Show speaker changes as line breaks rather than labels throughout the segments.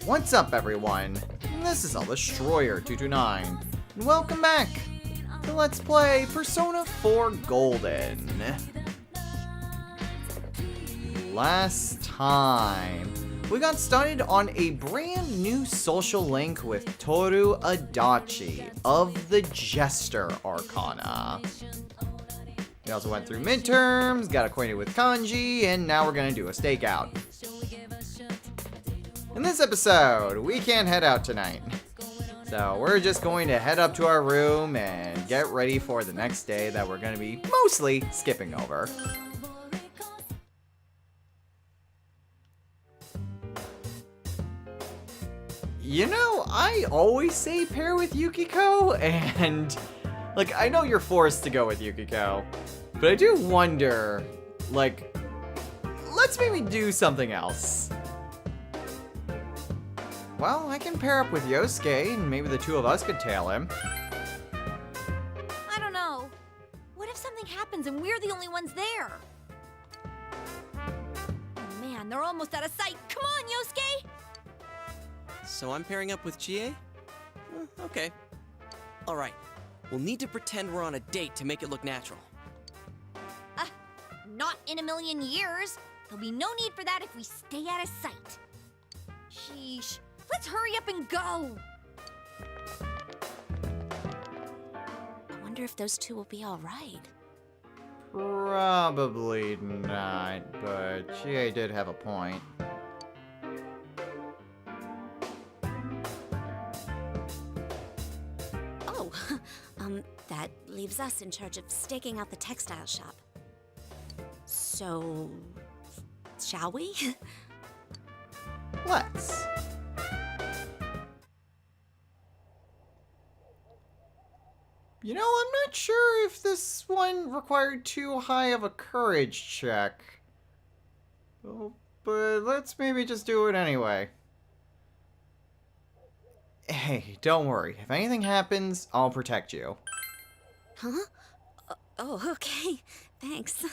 What's up, everyone? This is El Destroyer 229, and welcome back to Let's Play Persona 4 Golden. Last time, we got started on a brand new social link with Toru Adachi of the Jester Arcana. We also went through midterms, got acquainted with kanji, and now we're gonna do a stakeout. In this episode, we can't head out tonight. So we're just going to head up to our room and get ready for the next day that we're gonna be mostly skipping over. You know, I always say pair with Yukiko, and like, I know you're forced to go with Yukiko, but I do wonder, like, let's maybe do something else. Well, I can pair up with Yosuke, and maybe the two of us could tail him.
I don't know. What if something happens and we're the only ones there? Oh man, they're almost out of sight. Come on, Yosuke!
So I'm pairing up with Chie? Okay. Alright, we'll need to pretend we're on a date to make it look natural.
Not in a million years. There'll be no need for that if we stay out of sight. Sheesh. Let's hurry up and go! I wonder if those two will be alright.
Probably not, but Chie did have a point.
Oh, that leaves us in charge of staking out the textile shop. So, shall we?
Let's. You know, I'm not sure if this one required too high of a courage check. Oh, but let's maybe just do it anyway. Hey, don't worry. If anything happens, I'll protect you.
Huh? Oh, okay. Thanks.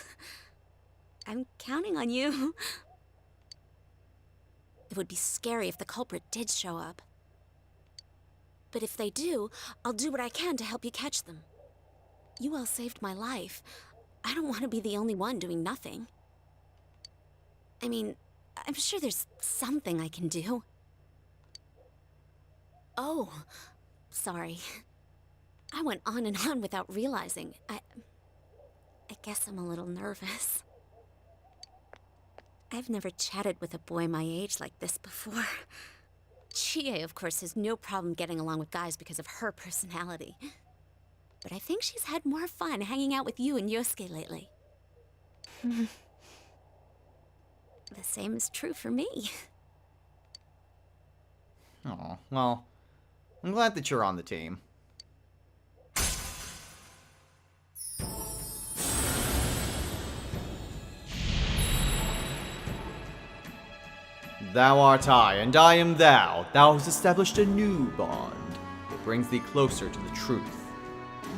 I'm counting on you. It would be scary if the culprit did show up. But if they do, I'll do what I can to help you catch them. You all saved my life. I don't want to be the only one doing nothing. I mean, I'm sure there's something I can do. Oh, sorry. I went on and on without realizing. I guess I'm a little nervous. I've never chatted with a boy my age like this before. Chie, of course, has no problem getting along with guys because of her personality. But I think she's had more fun hanging out with you and Yosuke lately. The same is true for me.
Oh, well, I'm glad that you're on the team. Thou art I, and I am thou. Thou hast established a new bond. It brings thee closer to the truth.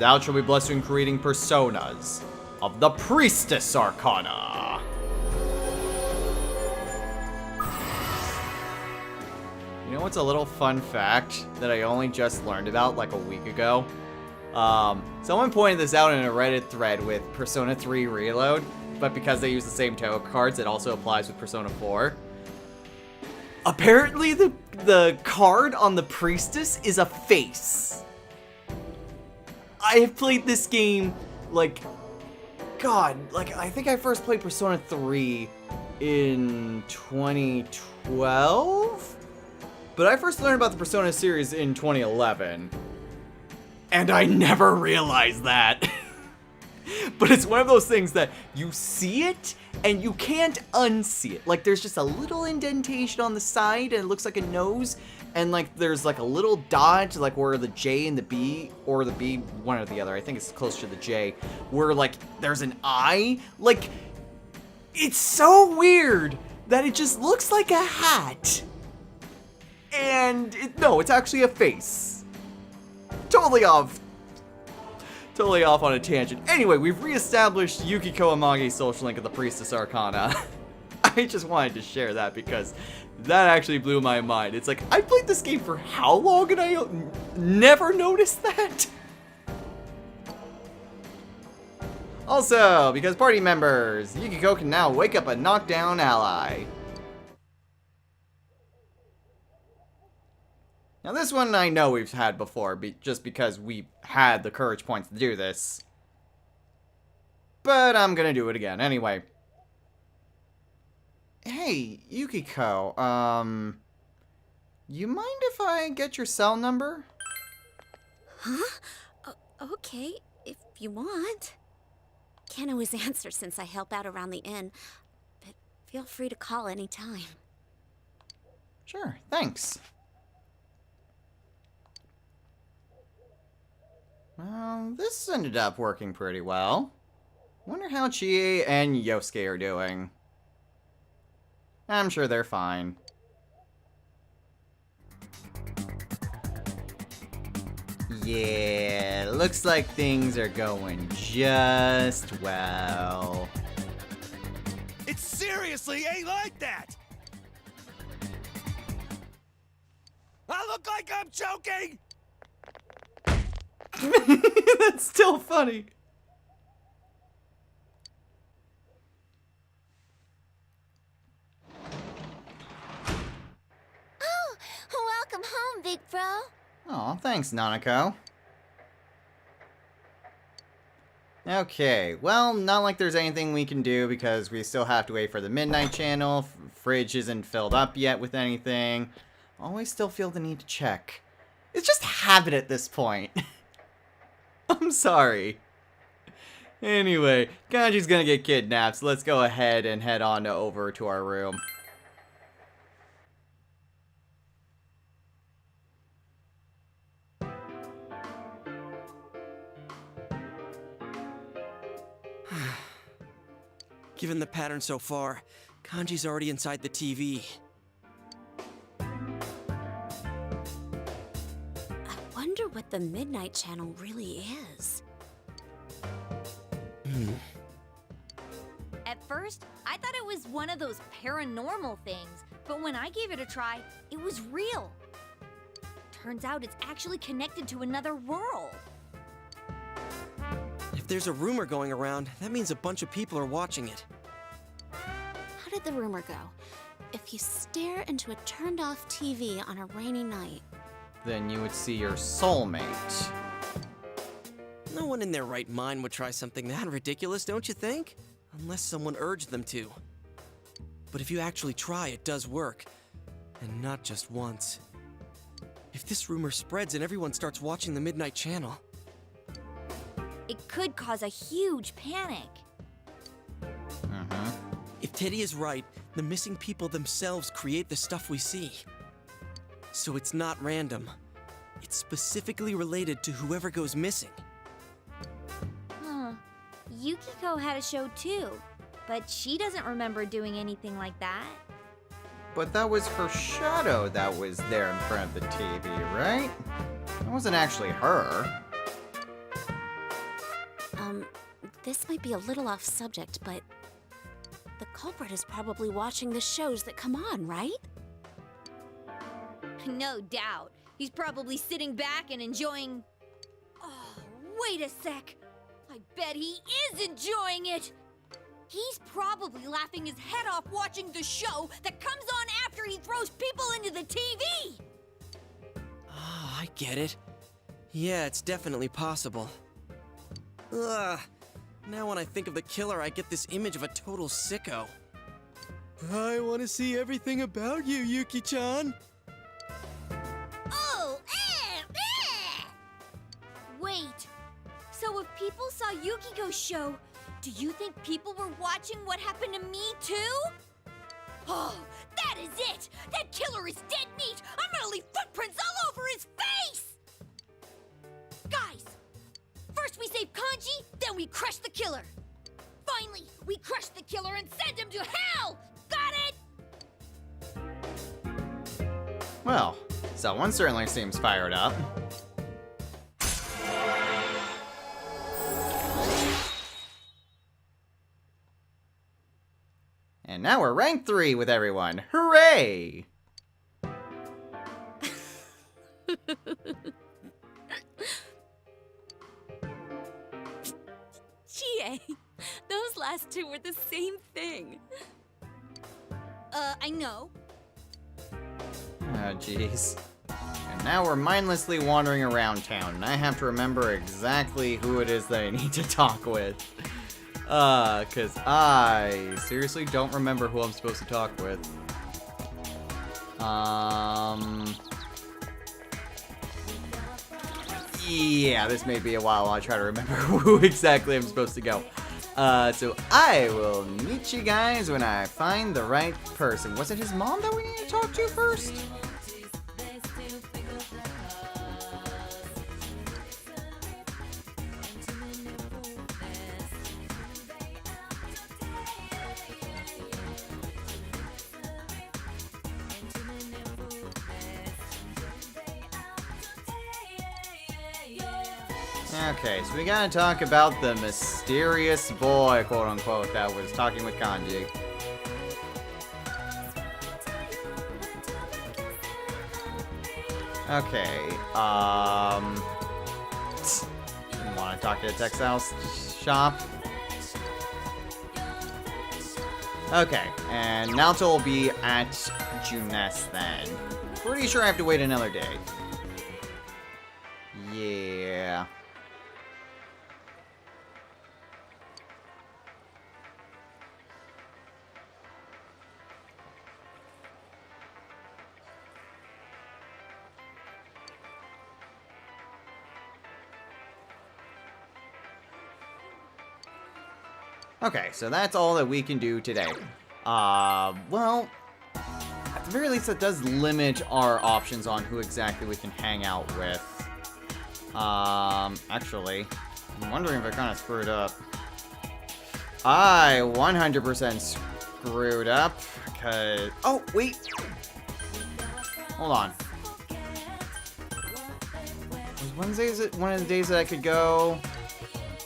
Thou shalt be blessed in creating personas of the Priestess Arcana. You know what's a little fun fact that I only just learned about like a week ago? Someone pointed this out in a Reddit thread with Persona 3 Reload, but because they use the same tarot cards, it also applies with Persona 4. Apparently, the card on the Priestess is a face. I have played this game, like, God, like, I think I first played Persona 3 in 2012? But I first learned about the Persona series in 2011. And I never realized that. But it's one of those things that you see it, and you can't unsee it. Like, there's just a little indentation on the side, and it looks like a nose, and, like, there's, like, a little dot, like, where the J and the B, or the B, one or the other, I think it's closer to the J, where, like, there's an I. Like, it's so weird that it just looks like a hat. And, no, it's actually a face. Totally off on a tangent. Anyway, we've reestablished Yukiko Amagi's social link of the Priestess Arcana. I just wanted to share that because That actually blew my mind. It's like, I played this game for how long and I never noticed that? Also, because party members, Yukiko can now wake up a knockdown ally. Now this one I know we've had before, just because we had the courage points to do this. But I'm gonna do it again anyway. Hey, Yukiko, you mind if I get your cell number?
Huh? Okay, if you want. Can't always answer since I help out around the inn, but feel free to call anytime.
Sure, thanks. Well, this ended up working pretty well. Wonder how Chie and Yosuke are doing. I'm sure they're fine. Yeah, looks like things are going just well.
It seriously ain't like that! I look like I'm joking!
That's still funny.
Welcome home, big bro.
Aw, thanks, Nanako. Okay, well, not like there's anything we can do because we still have to wait for the midnight channel. Fridge isn't filled up yet with anything. Always still feel the need to check. It's just habit at this point. I'm sorry. Anyway, Kanji's gonna get kidnapped, so let's go ahead and head on over to our room.
Given the pattern so far, Kanji's already inside the TV.
I wonder what the Midnight Channel really is.
At first, I thought it was one of those paranormal things, but when I gave it a try, it was real. Turns out it's actually connected to another world.
If there's a rumor going around, that means a bunch of people are watching it.
How did the rumor go? If you stare into a turned-off TV on a rainy night.
Then you would see your soulmate.
No one in their right mind would try something that ridiculous, don't you think? Unless someone urged them to. But if you actually try, it does work. And not just once. If this rumor spreads and everyone starts watching the Midnight Channel...
It could cause a huge panic.
If Teddy is right, the missing people themselves create the stuff we see. So it's not random. It's specifically related to whoever goes missing.
Huh. Yukiko had a show too, but she doesn't remember doing anything like that.
But that was her shadow that was there in front of the TV, right? That wasn't actually her.
This might be a little off subject, but the culprit is probably watching the shows that come on, right?
No doubt. He's probably sitting back and enjoying... Oh, wait a sec. I bet he is enjoying it. He's probably laughing his head off watching the show that comes on after he throws people into the TV.
Ah, I get it. Yeah, it's definitely possible. Ugh. Now when I think of the killer, I get this image of a total sicko. I want to see everything about you, Yuki-chan.
Oh, Wait. So if people saw Yukiko's show, do you think people were watching what happened to me too? Oh, that is it! That killer is dead meat! I'm gonna leave footprints all over his face! Guys, first we save Kanji, then we crush the killer. Finally, we crush the killer and send him to hell! Got it?
Well, someone certainly seems fired up. And now we're rank 3 with everyone. Hooray!
GA, those last two were the same thing.
I know.
Oh, jeez. And now we're mindlessly wandering around town, and I have to remember exactly who it is that I need to talk with. Cause I seriously don't remember who I'm supposed to talk with. Yeah, this may be a while while I try to remember who exactly I'm supposed to go. So I will meet you guys when I find the right person. Was it his mom that we need to talk to first? Okay, so we gotta talk about the mysterious boy, quote unquote, that was talking with Kanji. Okay, you wanna talk to the textile shop? Okay, and Naoto will be at Junes then. Pretty sure I have to wait another day. Yeah. Okay, so that's all that we can do today. Well, at the very least, it does limit our options on who exactly we can hang out with. Actually, I'm wondering if I kind of screwed up. I 100% screwed up, because... Oh, wait! Hold on. Was Wednesday one of the days that I could go?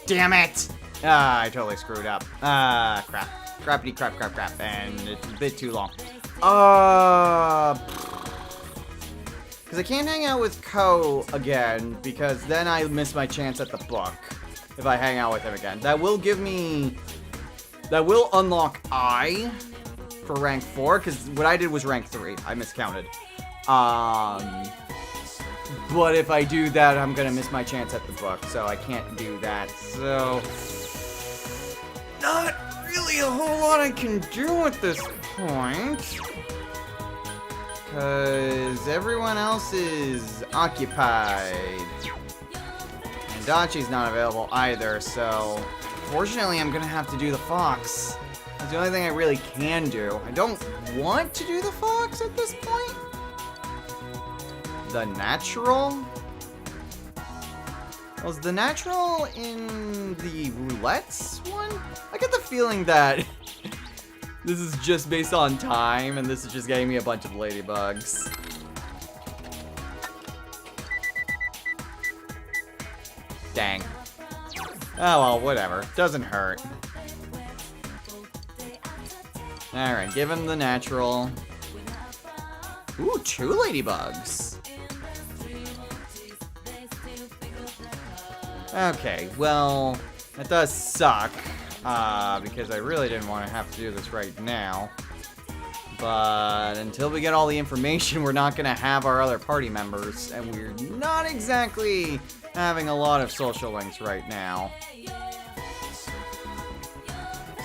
Damn it! I totally screwed up. Crap. Crappity crap crap crap. And it's a bit too long. Because I can't hang out with Ko again, because then I miss my chance at the book. If I hang out with him again. That will give me... That will unlock I for rank 4, because what I did was rank 3. I miscounted. But if I do that, I'm gonna miss my chance at the book, so I can't do that. So... Not really a whole lot I can do at this point. Because everyone else is occupied. And Dachi's not available either, so... Fortunately, I'm gonna have to do the fox. It's the only thing I really can do. I don't want to do the fox at this point. The natural? Was the natural in the roulettes one? I get the feeling that this is just based on time, and this is just getting me a bunch of ladybugs. Dang. Oh well, whatever. Doesn't hurt. Alright, give him the natural. Ooh, 2 ladybugs. Okay, well, that does suck, because I really didn't want to have to do this right now. But until we get all the information, we're not going to have our other party members, and we're not exactly having a lot of social links right now.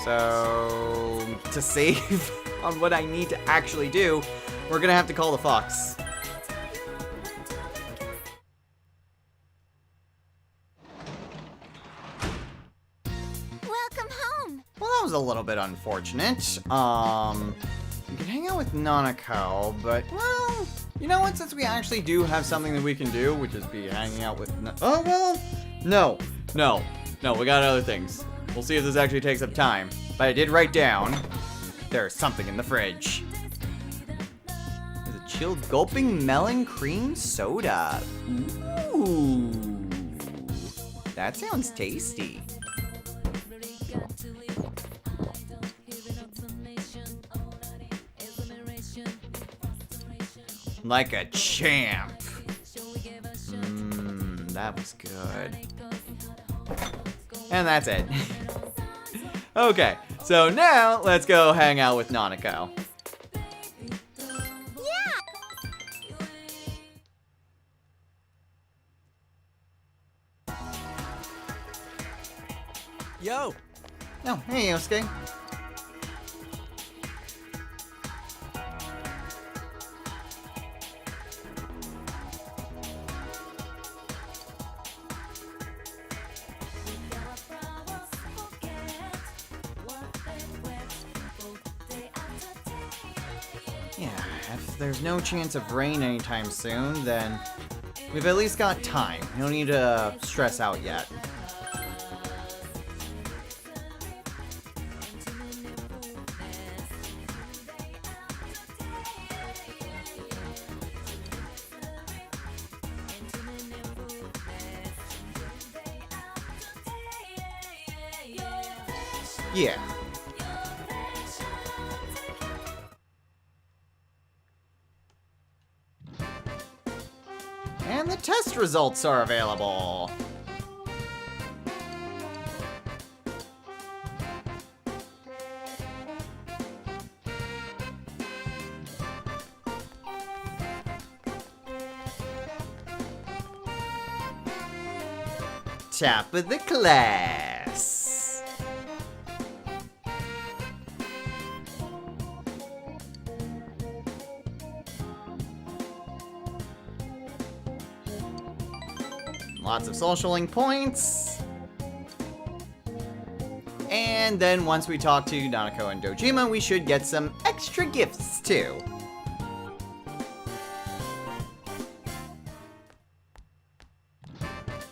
So, to save on what I need to actually do, we're going to have to call the fox. That was a little bit unfortunate. We can hang out with Nanako, but, well, you know what? Since we actually do have something that we can do, which is be hanging out with... Oh, well, no, we got other things. We'll see if this actually takes up time. But I did write down, there's something in the fridge. There's a chilled gulping melon cream soda. Ooh, that sounds tasty. Like a champ. That was good. And that's it. Okay, so now let's go hang out with Nanako.
Yo!
Oh, hey, Yosuke. Yeah, if there's no chance of rain anytime soon, then we've at least got time. We don't need to stress out yet. Yeah. And the test results are available. Top of the class. Lots of socialing points. And then once we talk to Nanako and Dojima, we should get some extra gifts too.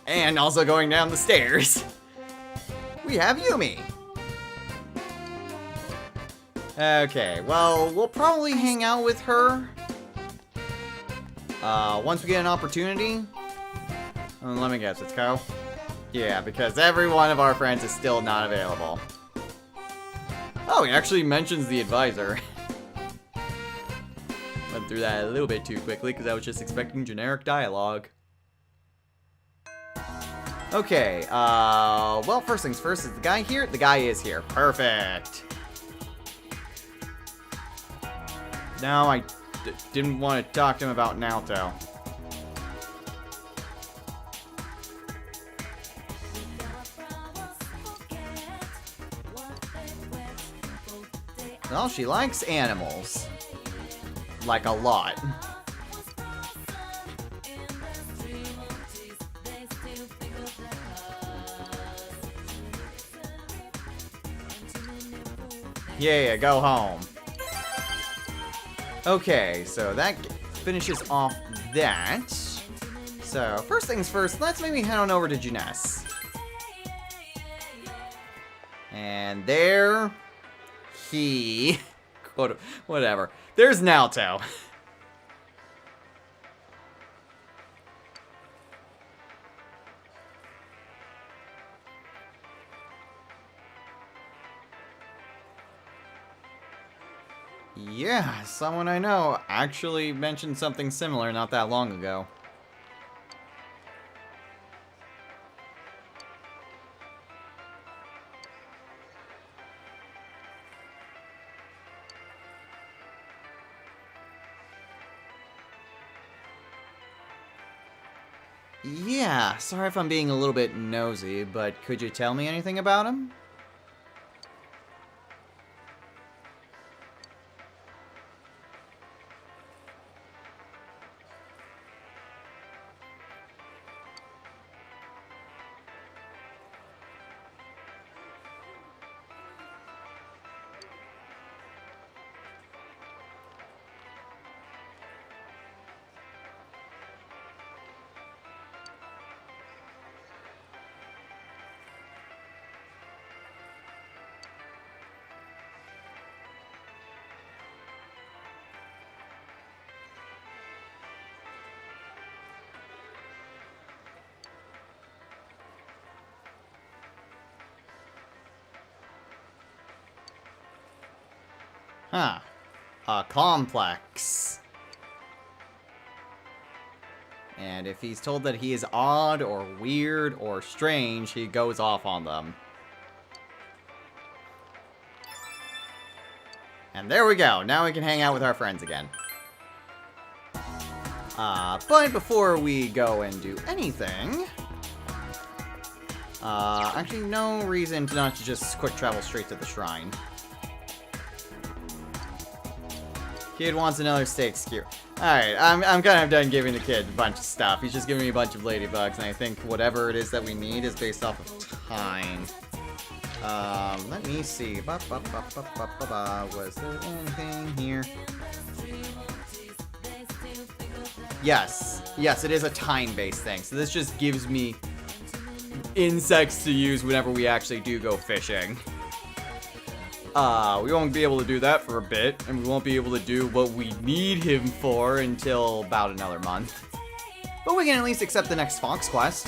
And also going down the stairs, we have Yumi. Okay, well, we'll probably hang out with her once we get an opportunity. Let me guess, it's Ko? Yeah, because every one of our friends is still not available. Oh, he actually mentions the advisor. Went through that a little bit too quickly because I was just expecting generic dialogue. Okay, well, first things first, is the guy here? The guy is here. Perfect. No, I didn't want to talk to him about Naoto. Well, she likes animals. Like a lot. Yeah, go home. Okay, so that finishes off that. So, first things first, let's maybe head on over to Junes. And there he... whatever. There's Naoto. Yeah, someone I know actually mentioned something similar not that long ago. Yeah, sorry if I'm being a little bit nosy, but could you tell me anything about him? Huh. A complex. And if he's told that he is odd or weird or strange, he goes off on them. And there we go. Now we can hang out with our friends again. But before we go and do anything... actually, no reason to not just quick travel straight to the shrine. Kid wants another steak skewer. Alright, I'm kind of done giving the kid a bunch of stuff. He's just giving me a bunch of ladybugs, and I think whatever it is that we need is based off of time. Let me see. Was there anything here? Yes. Yes, it is a time-based thing. So this just gives me insects to use whenever we actually do go fishing. We won't be able to do that for a bit, and we won't be able to do what we need him for until about another month. But we can at least accept the next Fox quest.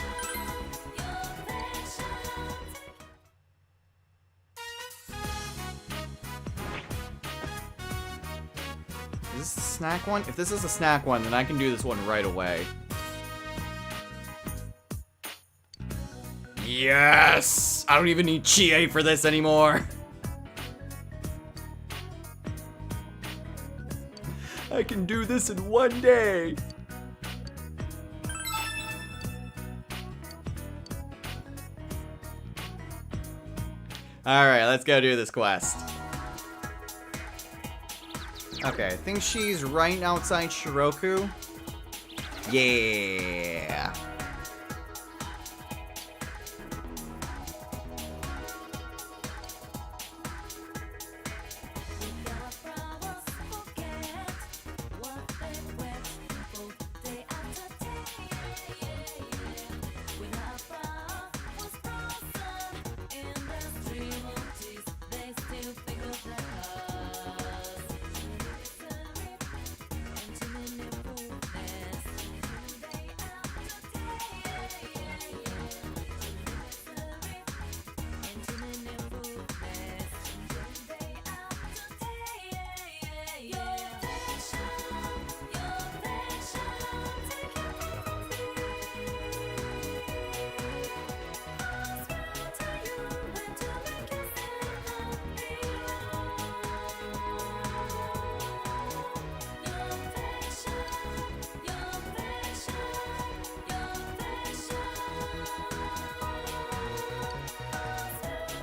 Is this the snack one? If this is a snack one, then I can do this one right away. Yes! I don't even need Chie for this anymore. I can do this in one day. Alright, let's go do this quest. Okay, I think she's right outside Shiroku. Yeah.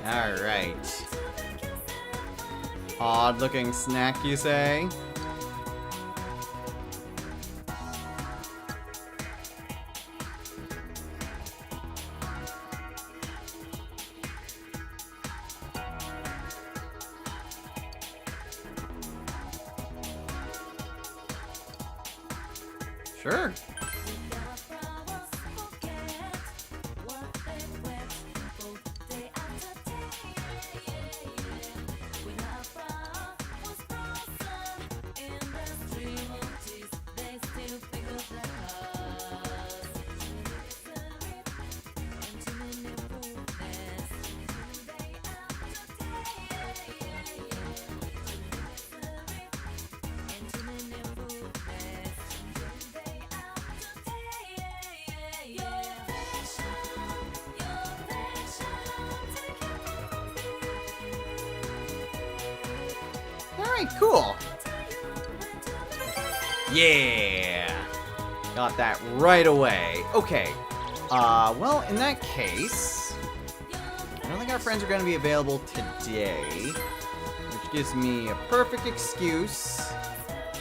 Alright. Odd looking snack, you say? Sure. Alright, cool. Yeah! Got that right away. Okay. Well, in that case, I don't think our friends are going to be available today, which gives me a perfect excuse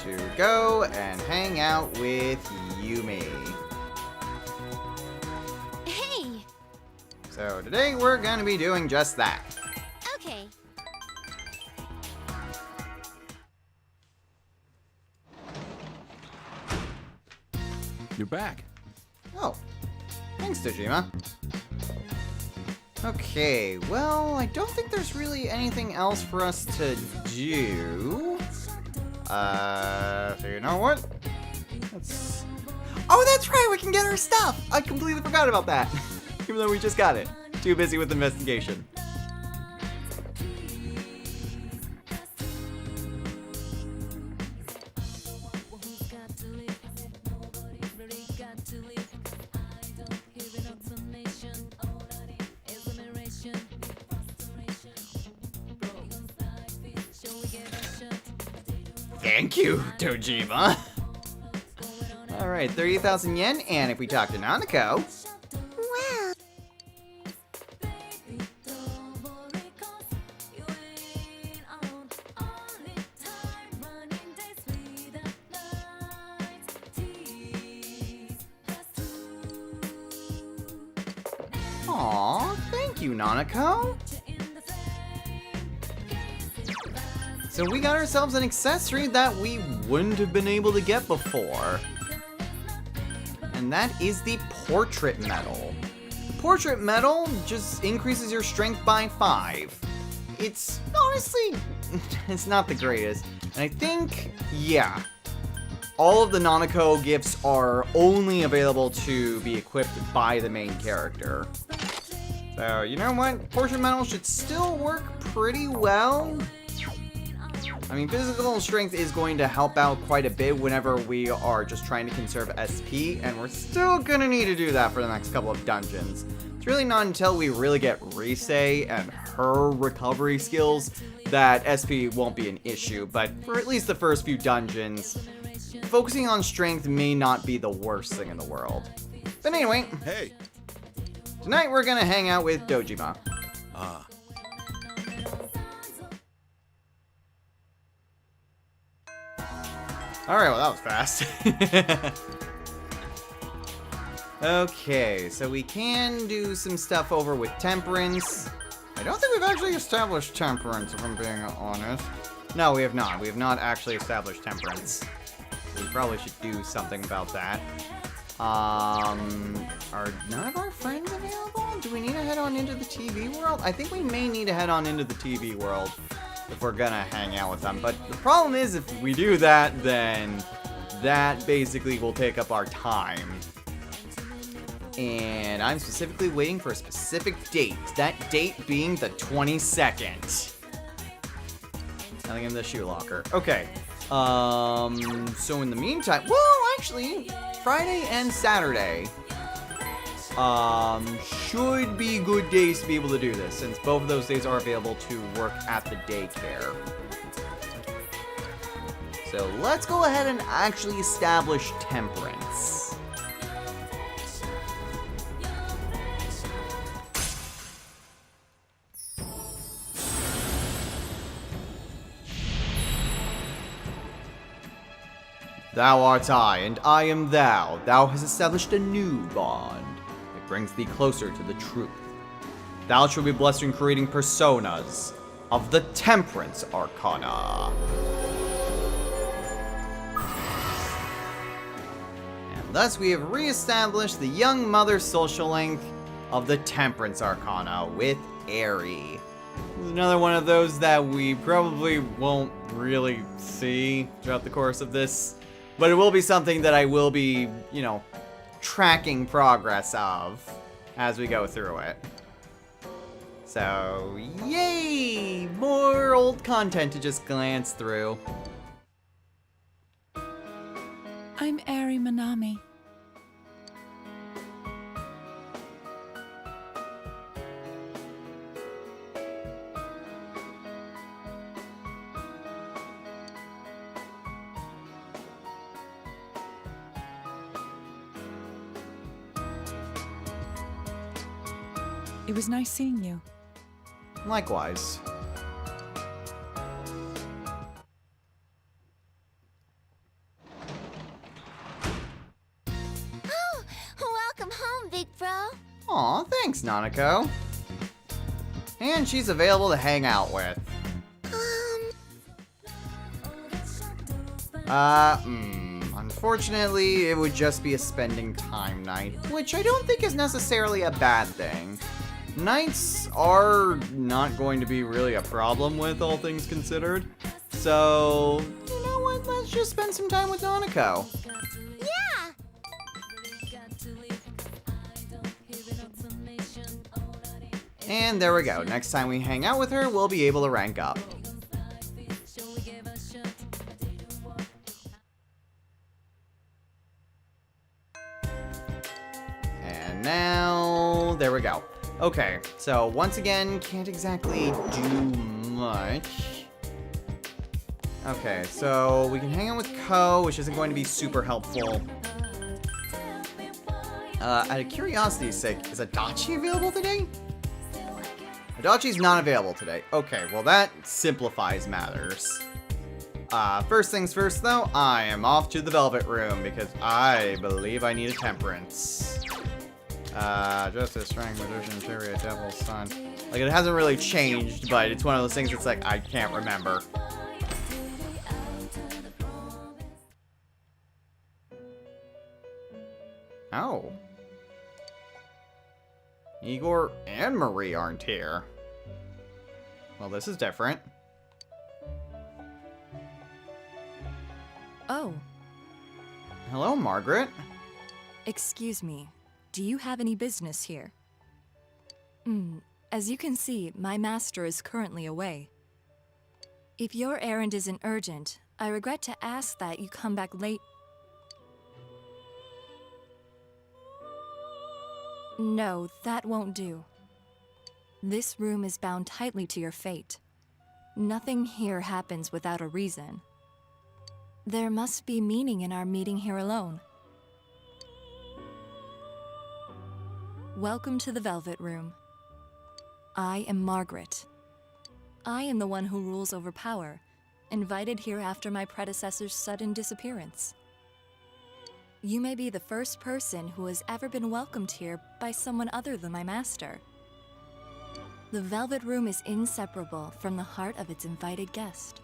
to go and hang out with Yumi.
Hey!
So today we're going to be doing just that.
Okay.
You're back.
Oh, thanks, Dojima. Okay, well, I don't think there's really anything else for us to do. So you know what? Let's... Oh, that's right, we can get our stuff! I completely forgot about that. Even though we just got it. Too busy with investigation. Thank you, Dojima. Alright, 30,000 yen, and if we talk to Nanako...
Well,
Aw, thank you, Nanako. So we got ourselves an accessory that we wouldn't have been able to get before. And that is the portrait medal. The portrait medal just increases your strength by 5. It's honestly, it's not the greatest. And I think, yeah, all of the Nanako gifts are only available to be equipped by the main character. So, you know what? Portrait medal should still work pretty well. I mean, physical strength is going to help out quite a bit whenever we are just trying to conserve SP, and we're still gonna need to do that for the next couple of dungeons. It's really not until we really get Rise and her recovery skills that SP won't be an issue, but for at least the first few dungeons, focusing on strength may not be the worst thing in the world. But anyway,
Hey.
tonight we're gonna hang out with Dojima.
Ah.
Alright, well that was fast. Okay, so we can do some stuff over with Temperance. I don't think we've actually established Temperance, if I'm being honest. No, we have not. We have not actually established Temperance. We probably should do something about that. Are none of our friends available? Do we need to head on into the TV world? I think we may need to head on into the TV world if we're gonna hang out with them. But the problem is, if we do that, then that basically will take up our time. And I'm specifically waiting for a specific date. That date being the 22nd. Nothing in the shoe locker. Okay. So in the meantime, well, actually, Friday and Saturday should be good days to be able to do this, since both of those days are available to work at the daycare. So let's go ahead and actually establish Temperance. Thou art I, and I am thou. Thou hast established a new bond. It brings thee closer to the truth. Thou shalt be blessed in creating personas of the Temperance Arcana. And thus we have re-established the young mother social link of the Temperance Arcana with Aerie. Another one of those that we probably won't really see throughout the course of this. But it will be something that I will be, you know, tracking progress of as we go through it. So, yay! More old content to just glance through.
I'm Aerie Manami. It was nice seeing you.
Likewise.
Oh, welcome home, big bro.
Aw, thanks, Nanako. And she's available to hang out with. Unfortunately, it would just be a spending time night, which I don't think is necessarily a bad thing. Nights are not going to be really a problem with all things considered. So, you know what? Let's just spend some time with Nanako.
Yeah.
And there we go. Next time we hang out with her, we'll be able to rank up. And now, there we go. Okay, so once again, can't exactly do much. Okay, so we can hang out with Ko, which isn't going to be super helpful. Out of curiosity's sake, is Adachi available today? Adachi's not available today. Okay, well that simplifies matters. First things first though, I am off to the Velvet Room because I believe I need a temperance. Justice, Strength, Magician, Chariot, Devil, Sun. Like, it hasn't really changed, but it's one of those things that's like, I can't remember. Oh. Igor and Marie aren't here. Well, this is different.
Oh,
Hello, Margaret.
excuse me. Do you have any business here? As you can see, my master is currently away. If your errand isn't urgent, I regret to ask that you come back late. No, that won't do. This room is bound tightly to your fate. Nothing here happens without a reason. There must be meaning in our meeting here alone. Welcome to the Velvet Room. I am Margaret. I am the one who rules over power, invited here after my predecessor's sudden disappearance. You may be the first person who has ever been welcomed here by someone other than my master. The Velvet Room is inseparable from the heart of its invited guest.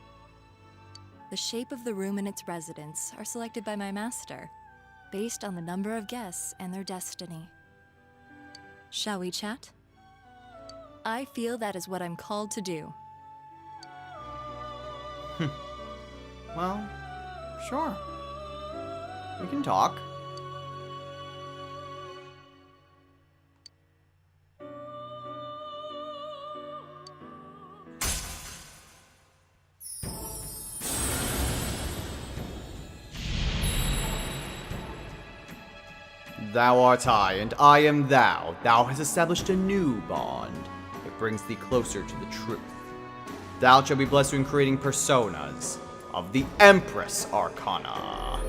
The shape of the room and its residents are selected by my master, based on the number of guests and their destiny. Shall we chat? I feel that is what I'm called to do.
Well, sure. We can talk. Thou art I, and I am thou. Thou hast established a new bond. It brings thee closer to the truth. Thou shalt be blessed in creating personas of the Empress Arcana.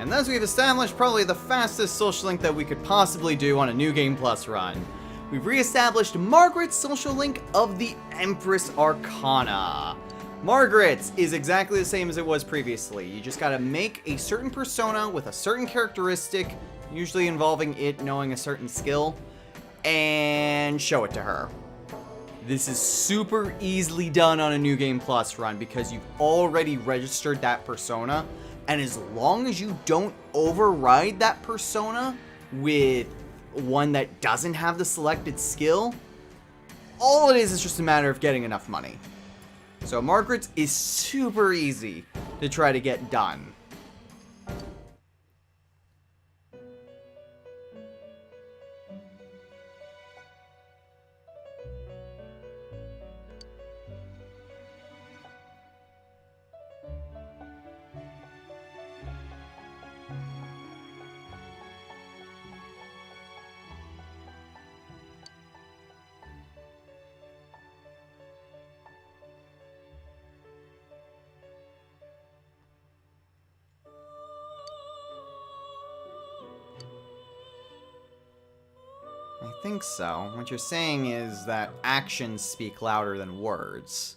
And thus we've established probably the fastest social link that we could possibly do on a New Game Plus run. We've re-established Margaret's social link of the Empress Arcana. Margaret's is exactly the same as it was previously. You just gotta make a certain persona with a certain characteristic, usually involving it knowing a certain skill, and show it to her. This is super easily done on a New Game Plus run because you've already registered that persona, and as long as you don't override that persona with one that doesn't have the selected skill, all it is just a matter of getting enough money. So Margaret's is super easy to try to get done. I think so. What you're saying is that actions speak louder than words.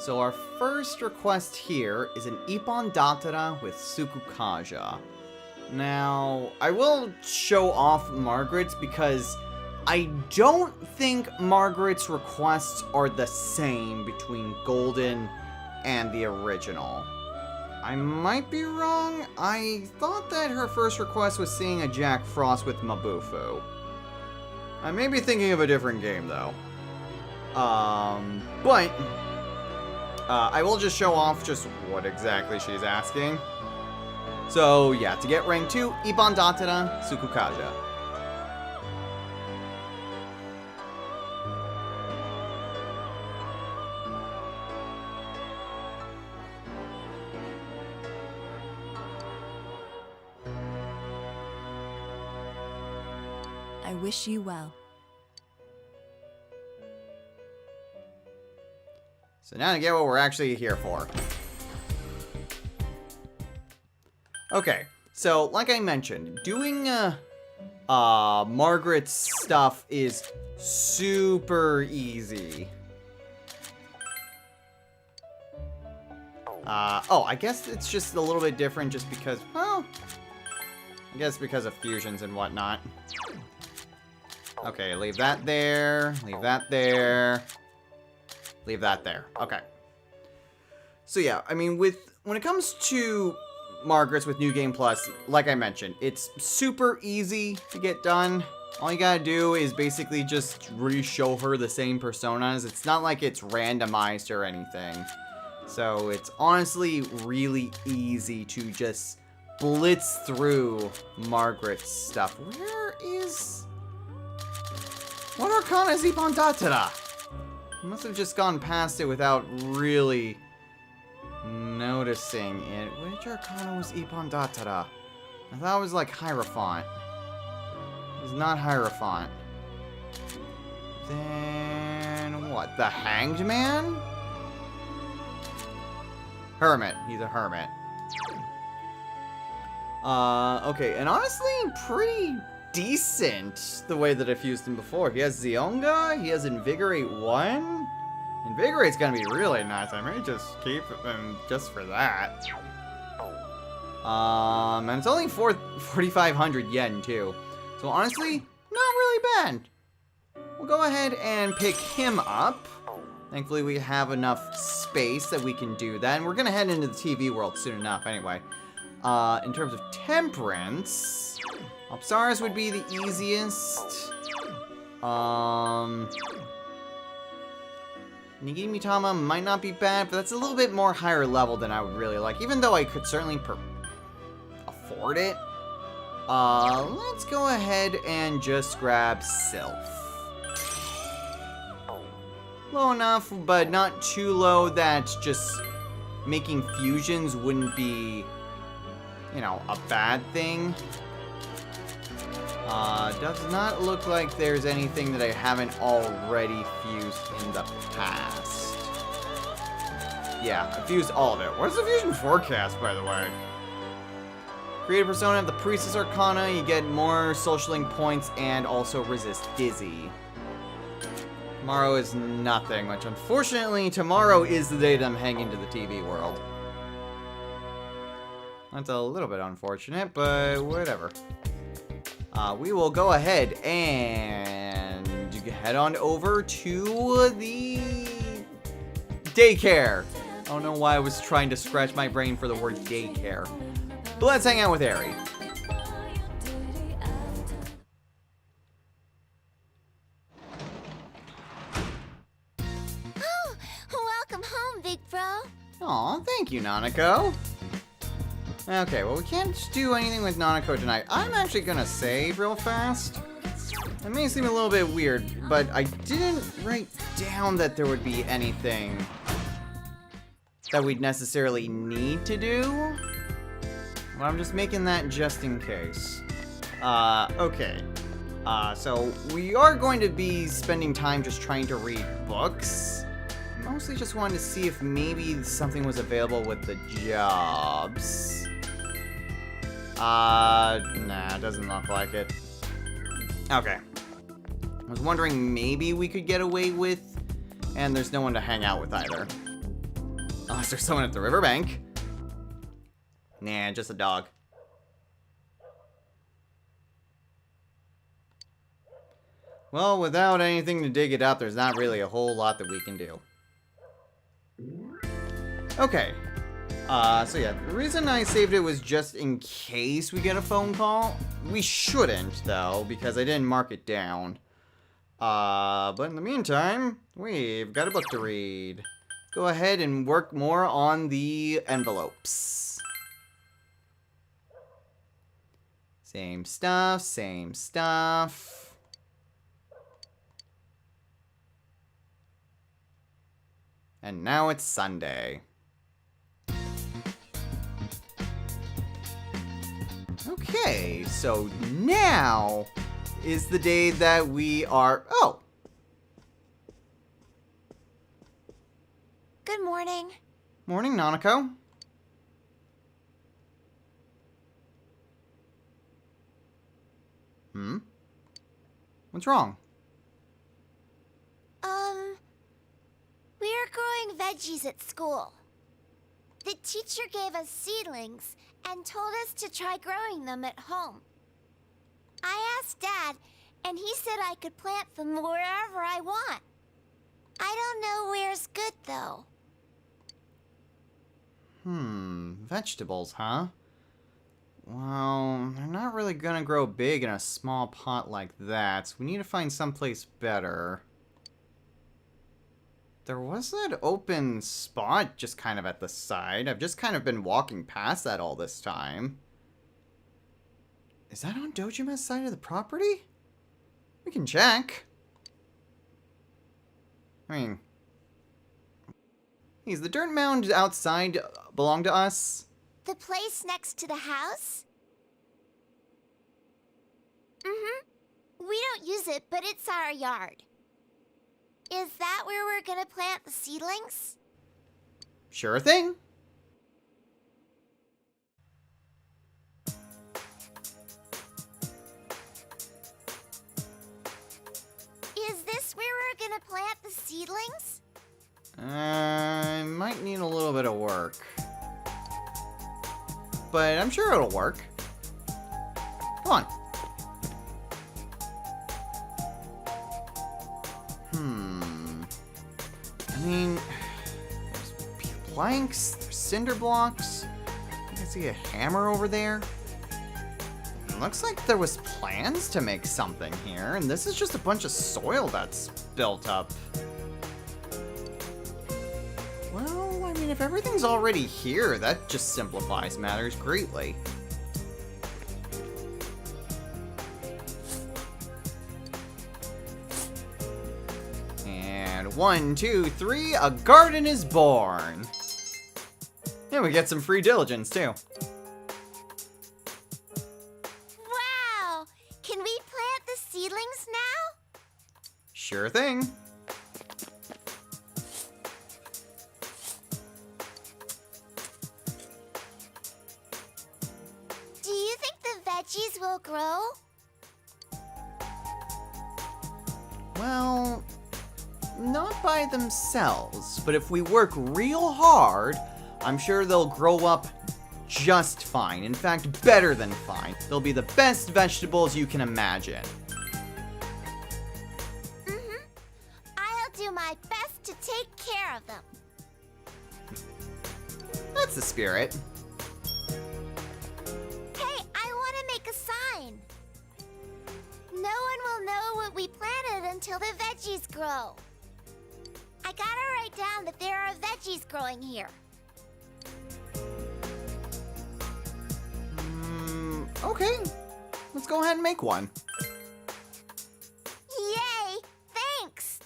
So our first request here is an Ippon Datara with Tsukukaja. Now, I will show off Margaret's because I don't think Margaret's requests are the same between Golden and the original. I might be wrong. I thought that her first request was seeing a Jack Frost with Mabufu. I may be thinking of a different game, though. I will just show off just what exactly she's asking. So, yeah, to get rank 2, Ippon Datara, Tsukukaja.
I wish you well.
So now to get what we're actually here for. Okay, so like I mentioned, doing Margaret's stuff is super easy. Oh, I guess it's just a little bit different just because, well, I guess because of fusions and whatnot. Okay, leave that there, leave that there. Leave that there. Okay. So yeah, I mean, when it comes to Margaret's with New Game Plus, like I mentioned, it's super easy to get done. All you gotta do is basically just re-show her the same personas. It's not like it's randomized or anything. So it's honestly really easy to just blitz through Margaret's stuff. Where is... What arcana is Ippon Datara? I must have just gone past it without really noticing it. Which arcana was Ippon Datara? I thought it was like Hierophant. It was not Hierophant. Then what? The Hanged Man? Hermit. He's a hermit. Okay, and honestly, pretty decent the way that I've used him before. He has Zionga, he has Invigorate 1. Invigorate's gonna be really nice. I may just keep him just for that. And it's only 4,500 yen too. So honestly, not really bad. We'll go ahead and pick him up. Thankfully we have enough space that we can do that. And we're gonna head into the TV world soon enough anyway. In terms of temperance, Apsaris would be the easiest. Nigiri Mitama might not be bad, but that's a little bit more higher level than I would really like, even though I could certainly afford it. Let's go ahead and just grab Sylph. Low enough, but not too low that just making fusions wouldn't be, you know, a bad thing. Does not look like there's anything that I haven't already fused in the past. Yeah, I fused all of it. Where's the fusion forecast, by the way? Create a persona of the Priestess Arcana, you get more social link points and also resist Dizzy. Tomorrow is nothing, which unfortunately tomorrow is the day that I'm hanging to the TV world. That's a little bit unfortunate, but whatever. We will go ahead and head on over to the daycare. I don't know why I was trying to scratch my brain for the word daycare. But let's hang out with Eri.
Oh, welcome home, big bro.
Aw, thank you, Nanako. Okay, well, we can't do anything with Nanako tonight. I'm actually gonna save real fast. It may seem a little bit weird, but I didn't write down that there would be anything that we'd necessarily need to do. But I'm just making that just in case. Okay. So we are going to be spending time just trying to read books. Mostly just wanted to see if maybe something was available with the jobs. Nah, it doesn't look like it. Okay. I was wondering maybe we could get away with, and there's no one to hang out with either. Unless there's someone at the riverbank. Nah, just a dog. Well, without anything to dig it up, there's not really a whole lot that we can do. Okay. So yeah, the reason I saved it was just in case we get a phone call. We shouldn't, though, because I didn't mark it down. But in the meantime, we've got a book to read. Go ahead and work more on the envelopes. Same stuff, same stuff. And now it's Sunday. Okay, so now is the day that we are... Oh!
Good morning.
Morning, Nanako. What's wrong?
We're growing veggies at school. The teacher gave us seedlings and told us to try growing them at home. I asked Dad, and he said I could plant them wherever I want. I don't know where's good, though.
Vegetables, huh? Well, they're not really gonna grow big in a small pot like that, so we need to find someplace better. There was that open spot just kind of at the side. I've just kind of been walking past that all this time. Is that on Dojima's side of the property? We can check. I mean... Is the dirt mound outside belong to us?
The place next to the house? Mm-hmm. We don't use it, but it's our yard. Is that where we're gonna plant the seedlings?
Sure thing.
Is this where we're gonna plant the seedlings?
Might need a little bit of work. But I'm sure it'll work. Come on. I mean, there's planks, there's cinder blocks. I can see a hammer over there. It looks like there was plans to make something here, and this is just a bunch of soil that's built up. Well, I mean, if everything's already here, that just simplifies matters greatly. And 1, 2, 3, a garden is born. And we get some free diligence, too.
Wow! Can we plant the seedlings now?
Sure thing.
Do you think the veggies will grow?
Well, not by themselves, but if we work real hard, I'm sure they'll grow up just fine. In fact, better than fine. They'll be the best vegetables you can imagine.
Mm-hmm. I'll do my best to take care of them.
That's the spirit.
Hey, I want to make a sign. No one will know what we planted until the veggies grow. I gotta write down that there are veggies growing here.
Okay. Let's go ahead and make one.
Yay! Thanks!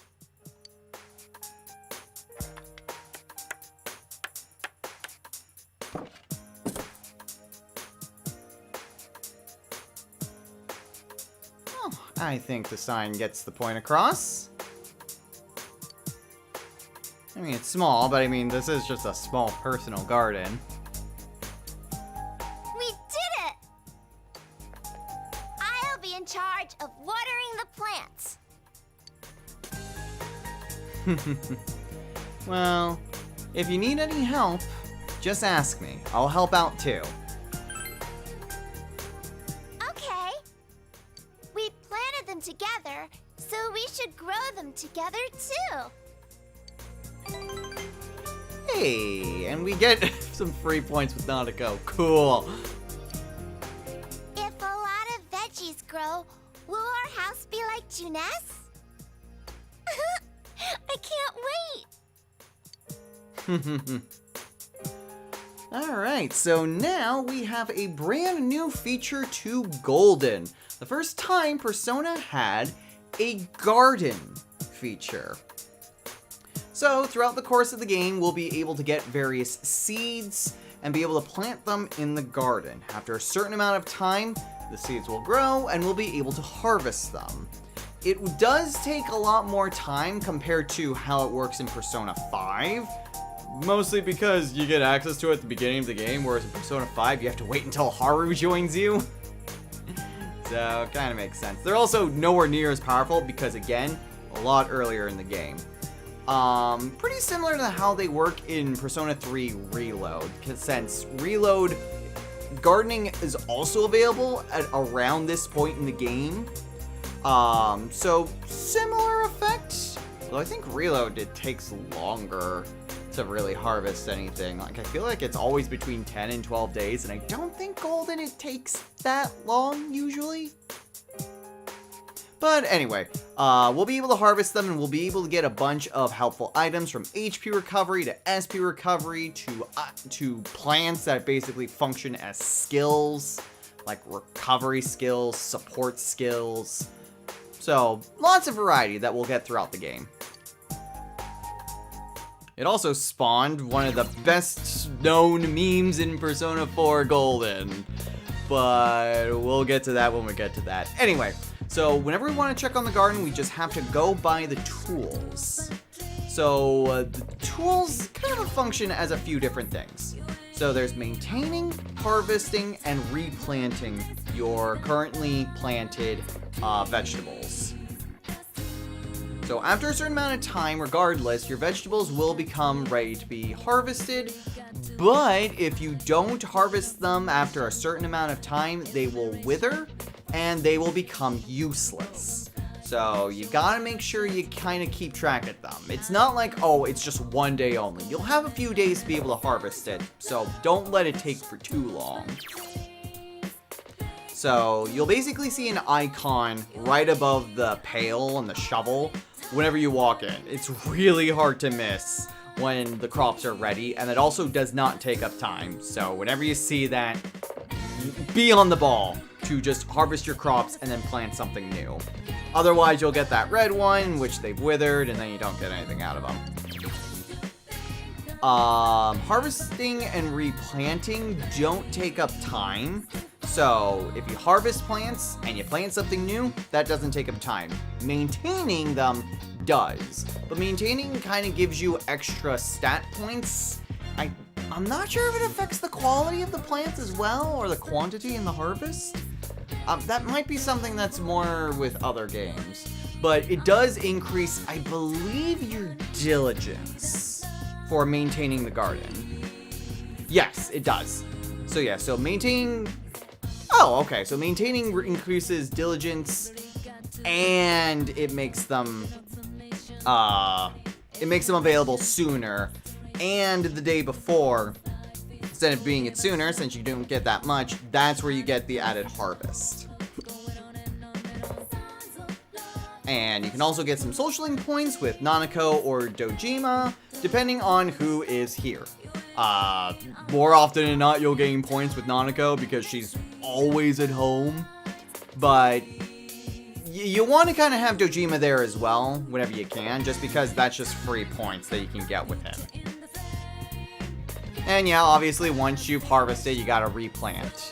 Oh, I think the sign gets the point across. I mean, it's small, but I mean, this is just a small personal garden.
We did it! I'll be in charge of watering the plants.
Well, If you need any help, just ask me. I'll help out too.
Okay. We planted them together, so we should grow them together too.
Hey, and we get some free points with Nanako. Cool.
If a lot of veggies grow, will our house be like Juness? I can't wait!
Alright, so now we have a brand new feature to Golden. The first time Persona had a garden feature. So, throughout the course of the game, we'll be able to get various seeds and be able to plant them in the garden. After a certain amount of time, the seeds will grow and we'll be able to harvest them. It does take a lot more time compared to how it works in Persona 5. Mostly because you get access to it at the beginning of the game, whereas in Persona 5 you have to wait until Haru joins you. So, it kind of makes sense. They're also nowhere near as powerful because, again, a lot earlier in the game. Pretty similar to how they work in Persona 3 Reload, because since Reload, gardening is also available at around this point in the game. So similar effect, though I think Reload, it takes longer to really harvest anything. Like, I feel like it's always between 10 and 12 days, and I don't think Golden, it takes that long usually. But anyway, we'll be able to harvest them and we'll be able to get a bunch of helpful items from HP recovery to SP recovery to plants that basically function as skills, like recovery skills, support skills. So, lots of variety that we'll get throughout the game. It also spawned one of the best known memes in Persona 4 Golden. But we'll get to that when we get to that. Anyway, so whenever we want to check on the garden, we just have to go buy the tools. So the tools kind of function as a few different things. So there's maintaining, harvesting, and replanting your currently planted vegetables. So after a certain amount of time, regardless, your vegetables will become ready to be harvested. But if you don't harvest them after a certain amount of time, they will wither and they will become useless. So you gotta make sure you kind of keep track of them. It's not like, oh, it's just one day only. You'll have a few days to be able to harvest it, so don't let it take for too long. So you'll basically see an icon right above the pail and the shovel whenever you walk in. It's really hard to miss when the crops are ready, and it also does not take up time. So whenever you see that, be on the ball to just harvest your crops and then plant something new. Otherwise, you'll get that red one, which they've withered, and then you don't get anything out of them. Harvesting and replanting don't take up time. So, if you harvest plants and you plant something new, that doesn't take up time. Maintaining them does. But maintaining kind of gives you extra stat points. I'm not sure if it affects the quality of the plants as well, or the quantity in the harvest. That might be something that's more with other games. But it does increase, I believe, your diligence for maintaining the garden. Yes, it does. So yeah, so maintaining... Oh, okay, so maintaining increases diligence, and it makes them available sooner, and the day before, instead of being it sooner, since you don't get that much, that's where you get the added harvest. And you can also get some social link points with Nanako or Dojima, depending on who is here. More often than not, you'll gain points with Nanako because she's always at home. But you want to kind of have Dojima there as well, whenever you can, just because that's just free points that you can get with him. And yeah, obviously, once you've harvested, you gotta replant.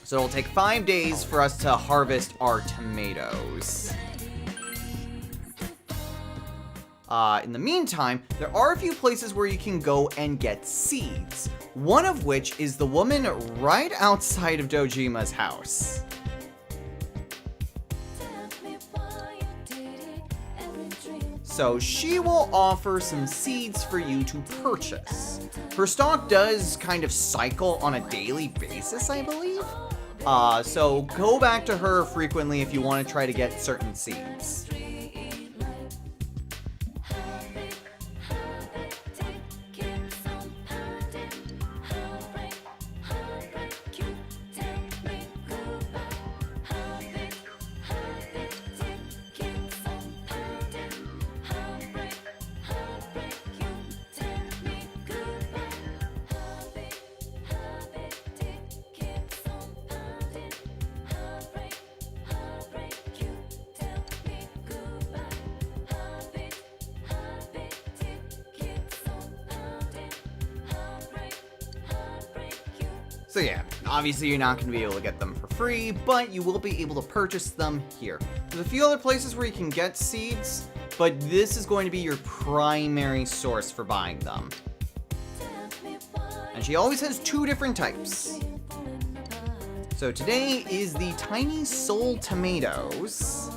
So it'll take 5 days for us to harvest our tomatoes. In the meantime, there are a few places where you can go and get seeds. One of which is the woman right outside of Dojima's house. So she will offer some seeds for you to purchase. Her stock does kind of cycle on a daily basis, I believe. So go back to her frequently if you want to try to get certain seeds. So yeah, obviously you're not going to be able to get them for free, but you will be able to purchase them here. There's a few other places where you can get seeds, but this is going to be your primary source for buying them. And she always has two different types. So today is the Tiny Soul Tomatoes.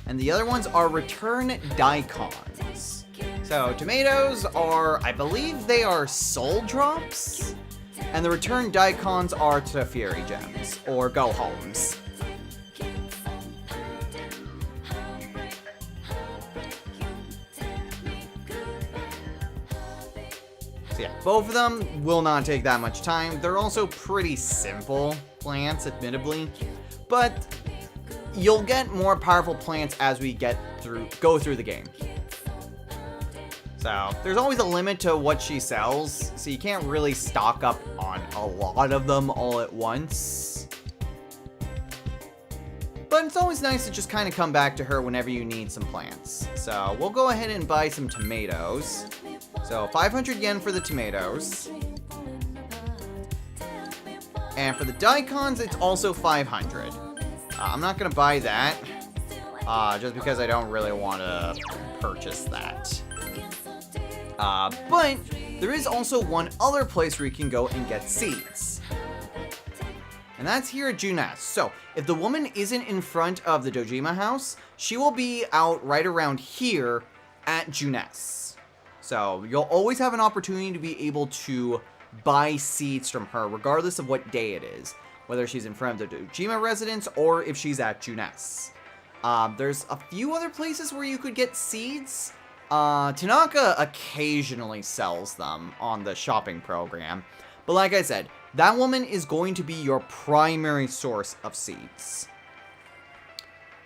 And the other ones are return daikons. So tomatoes are, I believe they are soul drops, and the return daikons are Teferi gems, or go homes. So yeah, both of them will not take that much time. They're also pretty simple plants, admittedly, but you'll get more powerful plants as we go through the game. So there's always a limit to what she sells, so you can't really stock up on a lot of them all at once. But it's always nice to just kind of come back to her whenever you need some plants. So we'll go ahead and buy some tomatoes. So 500 yen for the tomatoes. And for the daikons, it's also 500. I'm not going to buy that, just because I don't really want to purchase that. But there is also one other place where you can go and get seeds. And that's here at Junes. So, if the woman isn't in front of the Dojima house, she will be out right around here at Junes. So, you'll always have an opportunity to be able to buy seeds from her, regardless of what day it is. Whether she's in front of the Dojima residence or if she's at Junes. There's a few other places where you could get seeds. Tanaka occasionally sells them on the shopping program. But like I said, that woman is going to be your primary source of seeds.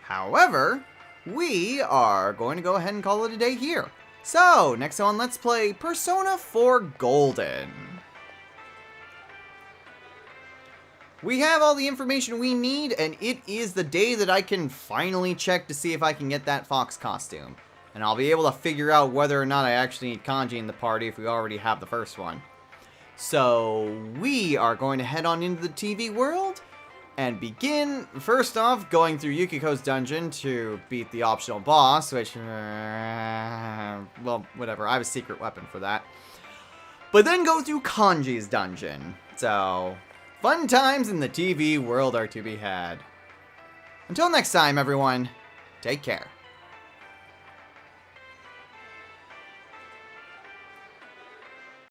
However, we are going to go ahead and call it a day here. So, next on Let's Play Persona 4 Golden. We have all the information we need, and it is the day that I can finally check to see if I can get that fox costume. And I'll be able to figure out whether or not I actually need kanji in the party if we already have the first one. So, we are going to head on into the TV world and begin, first off, going through Yukiko's dungeon to beat the optional boss, which, well, whatever, I have a secret weapon for that. But then go through Kanji's dungeon. So, fun times in the TV world are to be had. Until next time, everyone, take care.